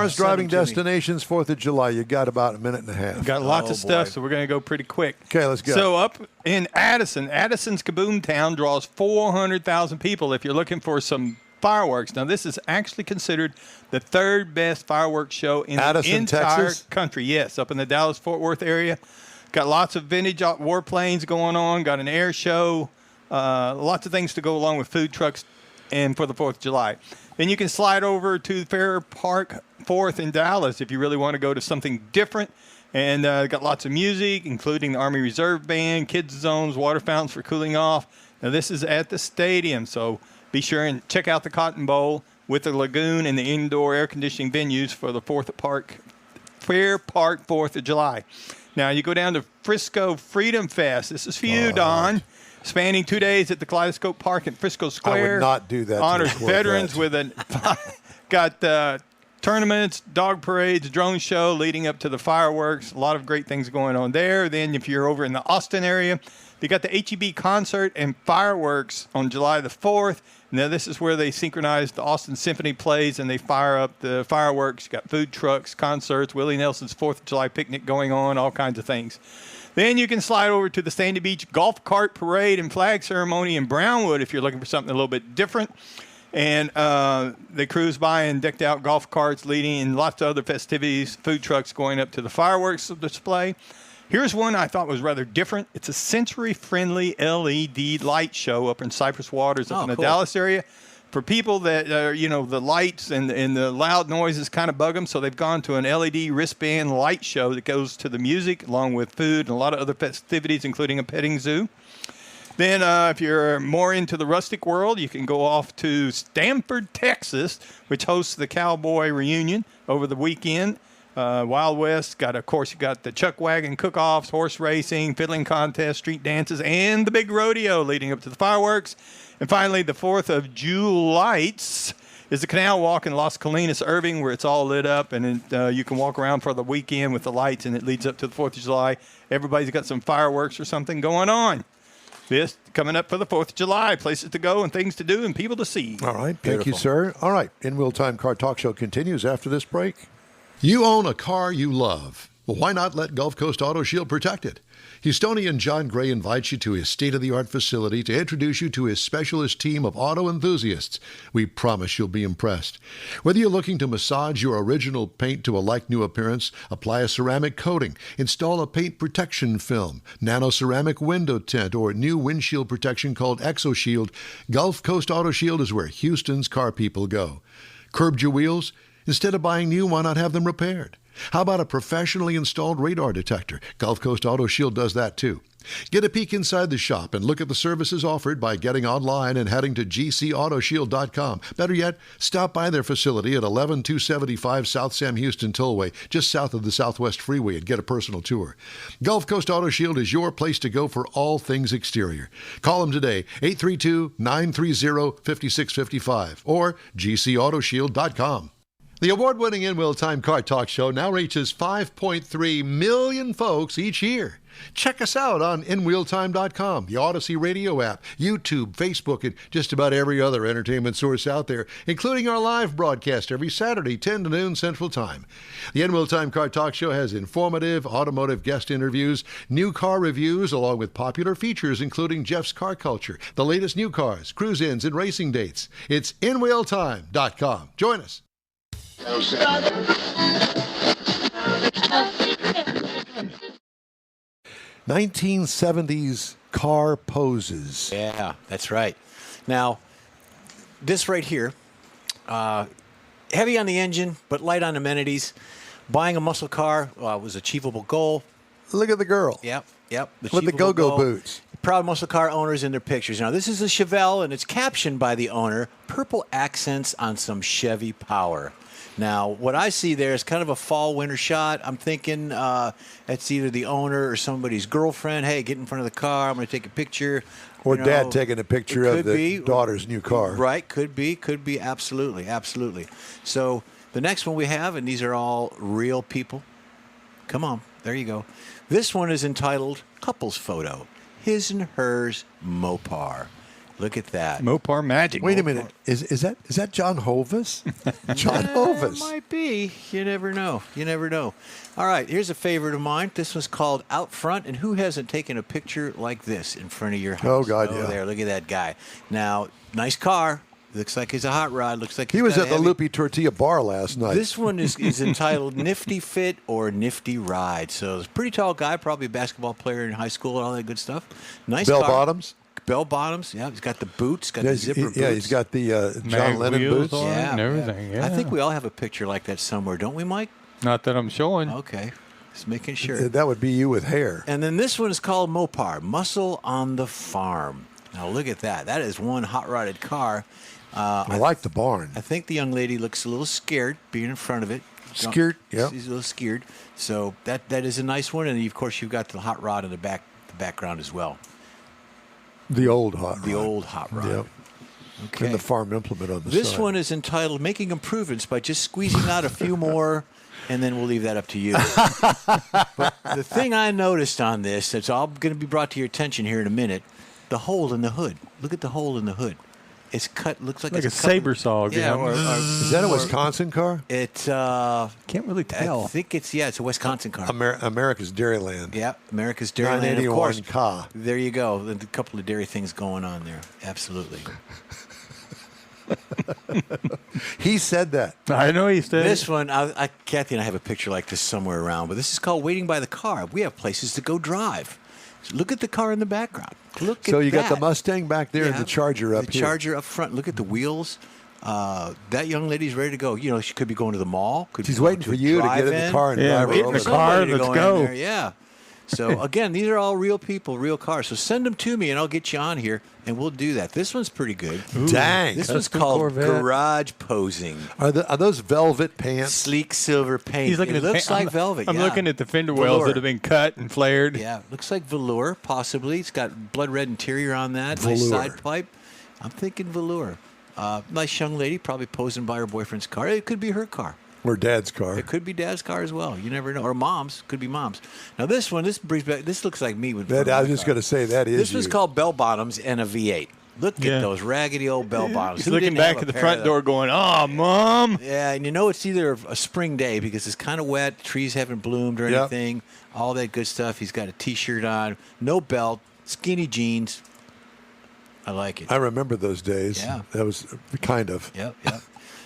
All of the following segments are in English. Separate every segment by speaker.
Speaker 1: as driving destinations, 4th of July, you got about a minute and a half.
Speaker 2: Got lots of stuff, so we're going to go pretty quick.
Speaker 1: Okay, let's go.
Speaker 2: So up in Addison, Addison's Kaboom town draws 400,000 people if you're looking for some fireworks. Now, this is actually considered the 3rd best fireworks show in
Speaker 1: Addison,
Speaker 2: the entire
Speaker 1: Texas?
Speaker 2: country. Yes, up in the Dallas-Fort Worth area. Got lots of vintage warplanes going on. Got an air show. Lots of things to go along with food trucks and for the 4th of July. Then you can slide over to Fair Park 4th in Dallas if you really want to go to something different. And got lots of music, including the Army Reserve Band, kids zones, water fountains for cooling off. Now, this is at the stadium, so be sure and check out the Cotton Bowl with the lagoon and the indoor air conditioning venues for the Fair Park 4th of July. Now, you go down to Frisco Freedom Fest. This is for you, Don. Spanning 2 days at the Kaleidoscope Park at Frisco Square.
Speaker 1: I would not do that.
Speaker 2: Honors veterans with got tournaments, dog parades, drone show leading up to the fireworks. A lot of great things going on there. Then if you're over in the Austin area, they got the HEB concert and fireworks on July the 4th. Now, this is where they synchronize the Austin Symphony plays and they fire up the fireworks. You got food trucks, concerts, Willie Nelson's 4th of July picnic going on, all kinds of things. Then you can slide over to the Sandy Beach Golf Cart Parade and Flag Ceremony in Brownwood if you're looking for something a little bit different. And they cruise by in decked out golf carts leading in lots of other festivities, food trucks going up to the fireworks display. Here's one I thought was rather different. It's a sensory-friendly LED light show up in Cypress Waters up in the Dallas area. For people that, the lights and the loud noises kind of bug them, so they've gone to an LED wristband light show that goes to the music along with food and a lot of other festivities, including a petting zoo. Then if you're more into the rustic world, you can go off to Stanford, Texas, which hosts the Cowboy reunion over the weekend. Wild West, you got the chuckwagon cook-offs, horse racing, fiddling contests, street dances, and the big rodeo leading up to the fireworks. And finally, the 4th of July is the Canal Walk in Las Colinas, Irving, where it's all lit up, and you can walk around for the weekend with the lights, and it leads up to the 4th of July. Everybody's got some fireworks or something going on. This coming up for the 4th of July, places to go and things to do and people to see.
Speaker 1: All right, thank you, sir. All right, In Wheel Time Car Talk Show continues after this break.
Speaker 3: You own a car you love. Well, why not let Gulf Coast Auto Shield protect it? Houstonian John Gray invites you to his state-of-the-art facility to introduce you to his specialist team of auto enthusiasts. We promise you'll be impressed. Whether you're looking to massage your original paint to a like-new appearance, apply a ceramic coating, install a paint protection film, nano-ceramic window tint, or new windshield protection called ExoShield, Gulf Coast Auto Shield is where Houston's car people go. Curbed your wheels? Instead of buying new, why not have them repaired? How about a professionally installed radar detector? Gulf Coast Auto Shield does that too. Get a peek inside the shop and look at the services offered by getting online and heading to gcautoshield.com. Better yet, stop by their facility at 11275 South Sam Houston Tollway, just south of the Southwest Freeway, and get a personal tour. Gulf Coast Auto Shield is your place to go for all things exterior. Call them today, 832-930-5655 or gcautoshield.com. The award-winning In Wheel Time Car Talk Show now reaches 5.3 million folks each year. Check us out on InWheelTime.com, the Odyssey Radio app, YouTube, Facebook, and just about every other entertainment source out there, including our live broadcast every Saturday, 10 to noon Central Time. The In Wheel Time Car Talk Show has informative automotive guest interviews, new car reviews, along with popular features including Jeff's Car Culture, the latest new cars, cruise-ins, and racing dates. It's InWheelTime.com. Join us.
Speaker 1: 1970s car poses.
Speaker 4: Yeah, that's right. Now, this right here, heavy on the engine, but light on amenities. Buying a muscle car was an achievable goal.
Speaker 1: Look at the girl.
Speaker 4: Yep.
Speaker 1: With the go-go boots.
Speaker 4: Proud muscle car owners in their pictures. Now, this is a Chevelle, and it's captioned by the owner, purple accents on some Chevy power. Now, what I see there is kind of a fall-winter shot. I'm thinking it's either the owner or somebody's girlfriend. Hey, get in front of the car. I'm going to take a picture.
Speaker 1: Or dad taking a picture of the daughter's new car.
Speaker 4: Right, could be, absolutely. So the next one we have, and these are all real people. Come on, there you go. This one is entitled Couples Photo, His and Hers Mopar. Look at that.
Speaker 2: Mopar magic.
Speaker 1: Wait a minute. Is that John Hovis? John Hovis.
Speaker 4: Might be. You never know. You never know. All right, here's a favorite of mine. This one's called Out Front, and who hasn't taken a picture like this in front of your house?
Speaker 1: Oh, God, yeah.
Speaker 4: There, look at that guy. Now, nice car. Looks like he's a hot rod. Looks like
Speaker 1: He was at the Loopy Tortilla bar last night.
Speaker 4: This one is entitled Nifty Fit or Nifty Ride. So it's a pretty tall guy, probably a basketball player in high school and all that good stuff. Nice
Speaker 1: Bell
Speaker 4: car.
Speaker 1: bottoms.
Speaker 4: Bell bottoms. Yeah, he's got the boots, got the zipper boots.
Speaker 1: Yeah, he's got the John
Speaker 2: Mag
Speaker 1: Lennon
Speaker 2: wheels
Speaker 1: boots.
Speaker 2: on it
Speaker 4: Yeah,
Speaker 2: and everything. Yeah.
Speaker 4: I think we all have a picture like that somewhere, don't we, Mike?
Speaker 2: Not that I'm showing.
Speaker 4: Okay, just making sure.
Speaker 1: That would be you with hair.
Speaker 4: And then this one is called Mopar, Muscle on the Farm. Now look at that. That is one hot-rodded car.
Speaker 1: I like the barn.
Speaker 4: I think the young lady looks a little scared being in front of it.
Speaker 1: Scared, yeah.
Speaker 4: She's a little scared. So that is a nice one. And, of course, you've got the hot rod in the background as well.
Speaker 1: The old hot rod.
Speaker 4: The old hot rod.
Speaker 1: Yep.
Speaker 4: Okay.
Speaker 1: And the farm implement on the
Speaker 4: This
Speaker 1: side.
Speaker 4: one is entitled Making Improvements by just squeezing out a few more, and then we'll leave that up to you. But the thing I noticed on this, that's all going to be brought to your attention here in a minute, the hole in the hood. Look at the hole in the hood. It's cut, looks like
Speaker 2: Like
Speaker 4: it's
Speaker 2: a
Speaker 4: cut-
Speaker 2: saber saw.
Speaker 4: Yeah, or
Speaker 1: Is that a Wisconsin car?
Speaker 4: it,
Speaker 2: Can't really
Speaker 4: I
Speaker 2: tell.
Speaker 4: think it's a Wisconsin car.
Speaker 1: America's Dairyland.
Speaker 4: Yeah, America's Dairyland, of
Speaker 1: 981
Speaker 4: course.
Speaker 1: Ka.
Speaker 4: There you go. A couple of dairy things going on there. Absolutely.
Speaker 1: He said that.
Speaker 2: I know he said
Speaker 4: This one, Kathy and I have a picture like this somewhere around, but this is called Waiting by the Car. We have places to go drive. So look at the car in the background. Look
Speaker 1: So
Speaker 4: at
Speaker 1: you
Speaker 4: that.
Speaker 1: got the Mustang back there and the Charger up
Speaker 4: the
Speaker 1: here.
Speaker 4: Charger up front. Look at the wheels. That young lady's ready to go. You know, she could be going to the mall. Could
Speaker 1: She's
Speaker 4: be going
Speaker 1: waiting
Speaker 4: to
Speaker 1: for
Speaker 4: a
Speaker 1: you to get in the
Speaker 4: drive-in.
Speaker 1: car and
Speaker 2: Yeah,
Speaker 1: drive her
Speaker 2: waiting
Speaker 1: over.
Speaker 2: for the car.
Speaker 4: Somebody to
Speaker 2: Let's
Speaker 4: in
Speaker 2: go.
Speaker 4: there, yeah. So, again, these are all real people, real cars. So send them to me, and I'll get you on here, and we'll do that. This one's pretty good.
Speaker 1: Dang.
Speaker 4: This one's
Speaker 2: Custom
Speaker 4: called
Speaker 2: Corvette.
Speaker 4: Garage Posing.
Speaker 1: Are those velvet pants?
Speaker 4: Sleek silver paint.
Speaker 2: He's looking
Speaker 4: it
Speaker 2: at
Speaker 4: looks like velvet.
Speaker 2: I'm
Speaker 4: yeah.
Speaker 2: looking at the fender wells
Speaker 4: Velour.
Speaker 2: that have been cut and flared.
Speaker 4: Yeah, looks like velour, possibly. It's got blood red interior on that. Nice
Speaker 1: Velour.
Speaker 4: side pipe. I'm thinking velour. Nice young lady, probably posing by her boyfriend's car. It could be her car.
Speaker 1: Or Dad's car?
Speaker 4: It could be Dad's car as well. You never know. Or Mom's. Could be Mom's. Now this one, this brings back. This looks like me with.
Speaker 1: I was just going to say that is
Speaker 4: This was
Speaker 1: you.
Speaker 4: called bell bottoms and a V8. Look
Speaker 2: Yeah.
Speaker 4: at those raggedy old bell bottoms.
Speaker 2: He's
Speaker 4: Who
Speaker 2: looking
Speaker 4: didn't
Speaker 2: back
Speaker 4: have
Speaker 2: at
Speaker 4: a
Speaker 2: the
Speaker 4: pair
Speaker 2: front
Speaker 4: of
Speaker 2: door going, "Oh, Mom."
Speaker 4: Yeah, and you know it's either a spring day because it's kind of wet, trees haven't bloomed or
Speaker 1: Yep.
Speaker 4: anything, all that good stuff. He's got a T-shirt on, no belt, skinny jeans. I like it.
Speaker 1: I remember those days.
Speaker 4: Yeah.
Speaker 1: That was kind of.
Speaker 4: Yep.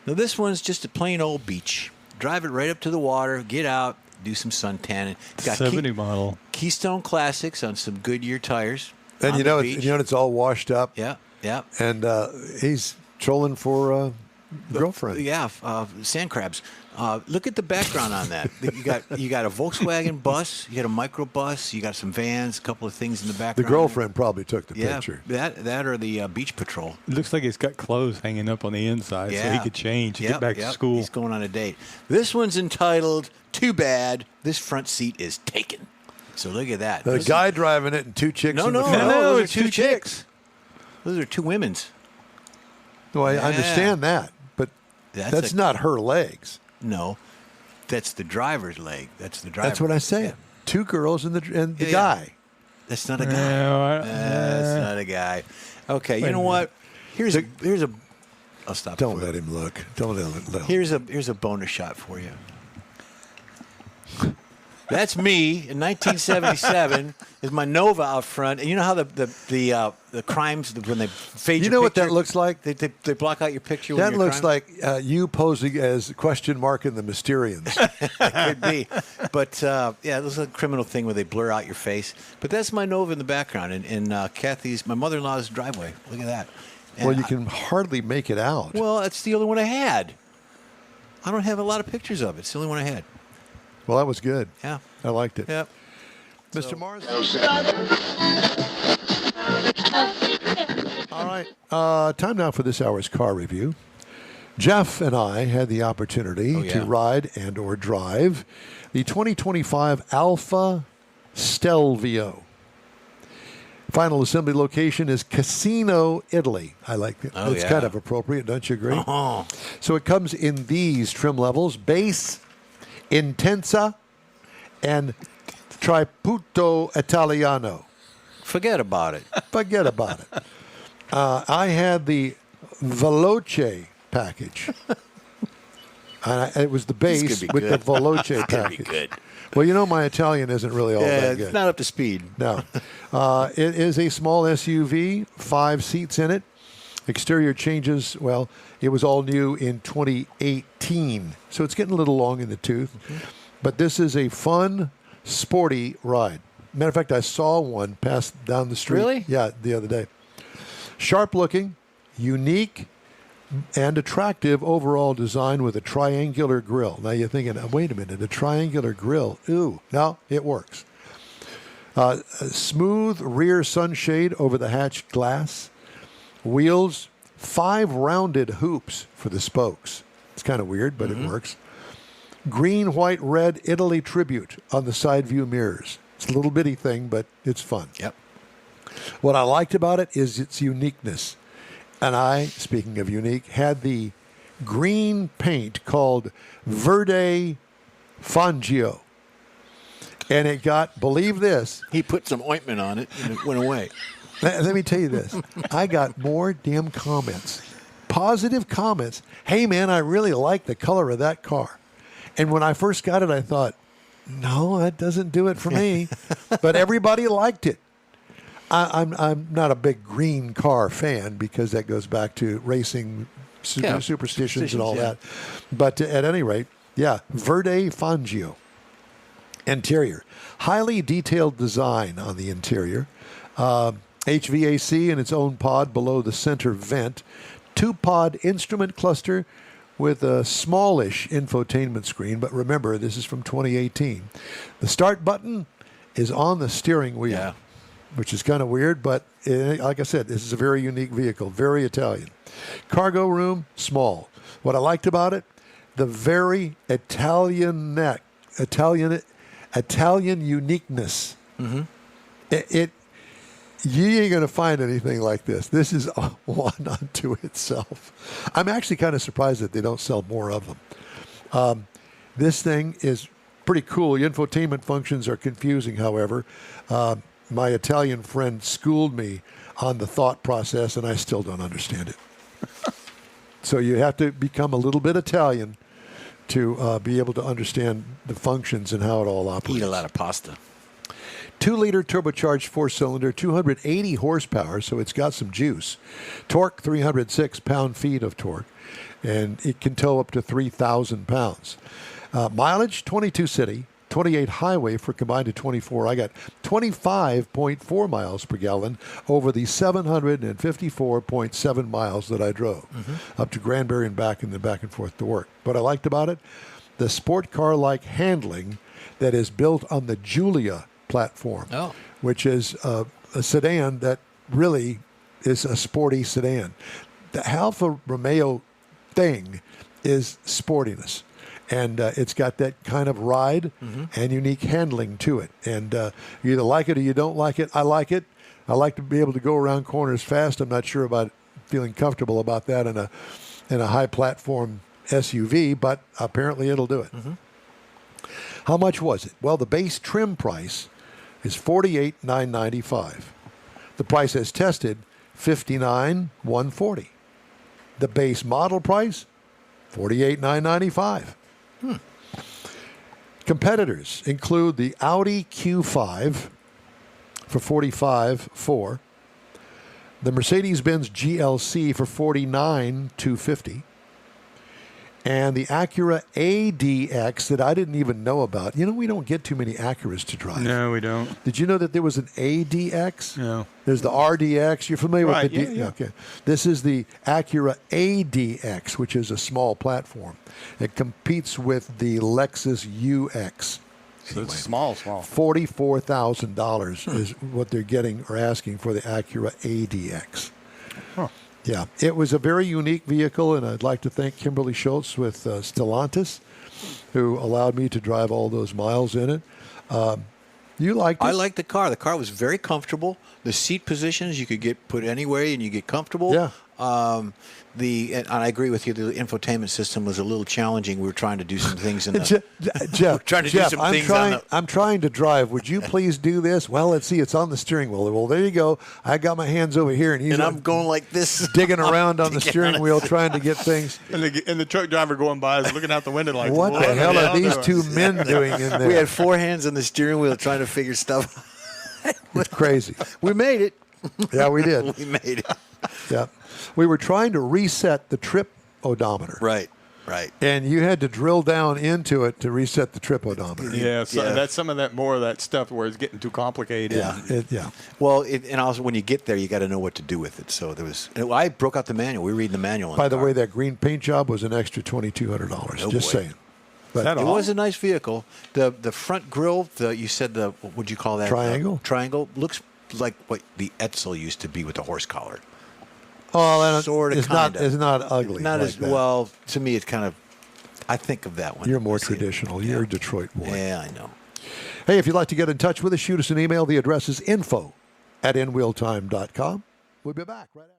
Speaker 4: Now this one's just a plain old beach. Drive it right up to the water, get out, do some sun tanning. It's got
Speaker 2: 70 model.
Speaker 4: Keystone Classics on some Goodyear tires.
Speaker 1: And
Speaker 4: on
Speaker 1: you
Speaker 4: the
Speaker 1: know,
Speaker 4: beach.
Speaker 1: it's all washed up.
Speaker 4: Yeah.
Speaker 1: And he's trolling for girlfriend.
Speaker 4: Yeah, sand crabs. Look at the background on that. You got a Volkswagen bus, you got a microbus, you got some vans, a couple of things in the
Speaker 1: The
Speaker 4: background.
Speaker 1: girlfriend probably took the
Speaker 4: Yeah,
Speaker 1: picture.
Speaker 4: that or the beach patrol.
Speaker 2: It looks like he's got clothes hanging up on the inside so he could change and
Speaker 4: Yep,
Speaker 2: get back
Speaker 4: yep.
Speaker 2: to school.
Speaker 4: He's going on a date. This one's entitled "Too Bad This Front Seat Is Taken." So look at that.
Speaker 1: The
Speaker 4: This is-
Speaker 1: guy driving it and two chicks
Speaker 4: No,
Speaker 1: in the
Speaker 4: no,
Speaker 1: front.
Speaker 4: no. Those
Speaker 2: it's
Speaker 4: are two
Speaker 2: two
Speaker 4: chicks. Those are two women's.
Speaker 1: Well, I
Speaker 4: Yeah.
Speaker 1: understand that, but that's
Speaker 4: a-
Speaker 1: not her legs.
Speaker 4: No, that's the driver's leg. That's the driver.
Speaker 1: That's what I say.
Speaker 4: Yeah.
Speaker 1: Two girls and the
Speaker 4: Yeah.
Speaker 1: guy.
Speaker 4: That's not a guy.
Speaker 2: No,
Speaker 4: That's not a guy. Okay, you know what? Here's a. I'll stop.
Speaker 1: Don't
Speaker 4: for you.
Speaker 1: let him look. Don't let him look.
Speaker 4: Here's a bonus shot for you. That's me in 1977. Is my Nova out front, and you know how the crimes when they fade.
Speaker 1: You
Speaker 4: your
Speaker 1: know what
Speaker 4: picture,
Speaker 1: that looks like?
Speaker 4: They block out your picture. when
Speaker 1: That
Speaker 4: you're
Speaker 1: looks
Speaker 4: crime?
Speaker 1: like you posing as question mark in the Mysterians.
Speaker 4: Could be, but yeah, this is a criminal thing where they blur out your face. But that's my Nova in the background, in Kathy's, my mother-in-law's driveway. Look at that. And
Speaker 1: Well, you can hardly make it out.
Speaker 4: Well, that's the only one I had. I don't have a lot of pictures of it. It's the only one I had.
Speaker 1: Well, that was good.
Speaker 4: Yeah.
Speaker 1: I liked it.
Speaker 4: Yep.
Speaker 1: Mr. Mars? All right. Time now for this hour's car review. Jeff and I had the opportunity to ride and or drive the 2025 Alfa Stelvio. Final assembly location is Casino, Italy. I like it.
Speaker 4: Oh,
Speaker 1: It's
Speaker 4: yeah.
Speaker 1: kind of appropriate, don't you agree?
Speaker 4: Oh.
Speaker 1: So it comes in these trim levels: base, intensa, and triputo Italiano.
Speaker 4: Forget about it.
Speaker 1: Forget about it. I had the Veloce package. It was the base with the Veloce package.
Speaker 4: Good.
Speaker 1: Well, you know my Italian isn't really all that good.
Speaker 4: It's not up to speed.
Speaker 1: No. It is a small SUV, 5 seats in it. Exterior changes, well, it was all new in 2018, so it's getting a little long in the tooth. Mm-hmm. But this is a fun, sporty ride. Matter of fact, I saw one pass down the street.
Speaker 4: Really?
Speaker 1: Yeah, the other day. Sharp looking, unique, and attractive overall design with a triangular grille. Now you're thinking, wait a minute, a triangular grille. Ooh, no, it works. A smooth rear sunshade over the hatch glass. Wheels, 5 rounded hoops for the spokes. It's kind of weird, but it works. Green, white, red Italy tribute on the side view mirrors. It's a little bitty thing, but it's fun.
Speaker 4: Yep.
Speaker 1: What I liked about it is its uniqueness. And I, speaking of unique, had the green paint called Verde Fangio. And it got, believe this.
Speaker 4: He put some ointment on it and it went away.
Speaker 1: Let me tell you this. I got more damn comments, positive comments. Hey, man, I really like the color of that car. And when I first got it, I thought, no, that doesn't do it for me. But everybody liked it. I'm not a big green car fan because that goes back to racing superstitions and all that. But at any rate, yeah, Verde Fangio. Interior. Highly detailed design on the interior. HVAC in its own pod below the center vent. 2-pod instrument cluster with a smallish infotainment screen. But remember, this is from 2018. The start button is on the steering wheel, which is kind of weird. But like I said, this is a very unique vehicle, very Italian. Cargo room, small. What I liked about it, the very Italian uniqueness. Mm-hmm. You ain't going to find anything like this. This is one unto itself. I'm actually kind of surprised that they don't sell more of them. This thing is pretty cool. The infotainment functions are confusing, however. My Italian friend schooled me on the thought process, and I still don't understand it. So you have to become a little bit Italian to be able to understand the functions and how it all operates.
Speaker 4: Eat a lot of pasta.
Speaker 1: 2-liter turbocharged 4-cylinder, 280 horsepower, so it's got some juice. Torque, 306 pound-feet of torque, and it can tow up to 3,000 pounds. Mileage, 22 city, 28 highway for combined to 24. I got 25.4 miles per gallon over the 754.7 miles that I drove up to Granbury and back, and then back and forth to work. What I liked about it, the sport car-like handling that is built on the Giulia platform, which is a sedan that really is a sporty sedan. The Alfa Romeo thing is sportiness, and it's got that kind of ride and unique handling to it. And you either like it or you don't like it. I like it. I like to be able to go around corners fast. I'm not sure about feeling comfortable about that in a high platform SUV, but apparently it'll do it. How much was it? Well, the base trim price is $48,995. The price as tested, $59,140. The base model price, $48,995. Competitors include the Audi Q5 for $45,400, the Mercedes-Benz GLC for $49,250, and the Acura ADX that I didn't even know about. You know, we don't get too many Acuras to drive.
Speaker 2: No, we don't.
Speaker 1: Did you know that there was an ADX?
Speaker 2: No.
Speaker 1: There's the RDX. You're familiar with the
Speaker 2: yeah.
Speaker 1: Okay. This is the Acura ADX, which is a small platform. It competes with the Lexus UX.
Speaker 2: So it's small.
Speaker 1: $44,000 is what they're getting or asking for the Acura ADX.
Speaker 2: Huh.
Speaker 1: Yeah, it was a very unique vehicle, and I'd like to thank Kimberly Schultz with Stellantis, who allowed me to drive all those miles in it. You liked it?
Speaker 4: I liked the car. The car was very comfortable. The seat positions you could put anywhere and you get comfortable.
Speaker 1: Yeah.
Speaker 4: And I agree with you. The infotainment system was a little challenging. We were trying to do some things in the
Speaker 1: Jeff,
Speaker 4: trying to do some things
Speaker 1: I'm trying to drive. Would you please do this? Well, let's see. It's on the steering wheel. Well, there you go. I got my hands over here, and
Speaker 4: I'm going like this,
Speaker 1: digging around on the steering wheel, trying to get things.
Speaker 2: And the truck driver going by is looking out the window like,
Speaker 1: what the hell are these two men doing in there?
Speaker 4: We had 4 hands on the steering wheel trying to figure stuff out.
Speaker 1: It's crazy.
Speaker 4: We made it.
Speaker 1: Yeah, we did.
Speaker 4: We made it.
Speaker 1: Yeah. We were trying to reset the trip odometer.
Speaker 4: Right.
Speaker 1: And you had to drill down into it to reset the trip odometer.
Speaker 2: Yeah, that's some of that more of that stuff where it's getting too complicated.
Speaker 1: Yeah.
Speaker 4: Well, and also when you get there, you got to know what to do with it. So I broke out the manual. We were reading the manual.
Speaker 1: By the way, that green paint job was an extra $2,200. Just saying. But
Speaker 4: it was a nice vehicle. The front grille, you said what would you call that?
Speaker 1: Triangle?
Speaker 4: Triangle looks like what the Edsel used to be with the horse collar.
Speaker 1: Oh,
Speaker 4: sort of,
Speaker 1: it's not ugly.
Speaker 4: Not
Speaker 1: like
Speaker 4: as
Speaker 1: that.
Speaker 4: well. To me, it's kind of. I think of that one.
Speaker 1: You're more traditional. You're a Detroit boy.
Speaker 4: Yeah, I know.
Speaker 1: Hey, if you'd like to get in touch with us, shoot us an email. The address is info@inwheeltime.com. We'll be back right after.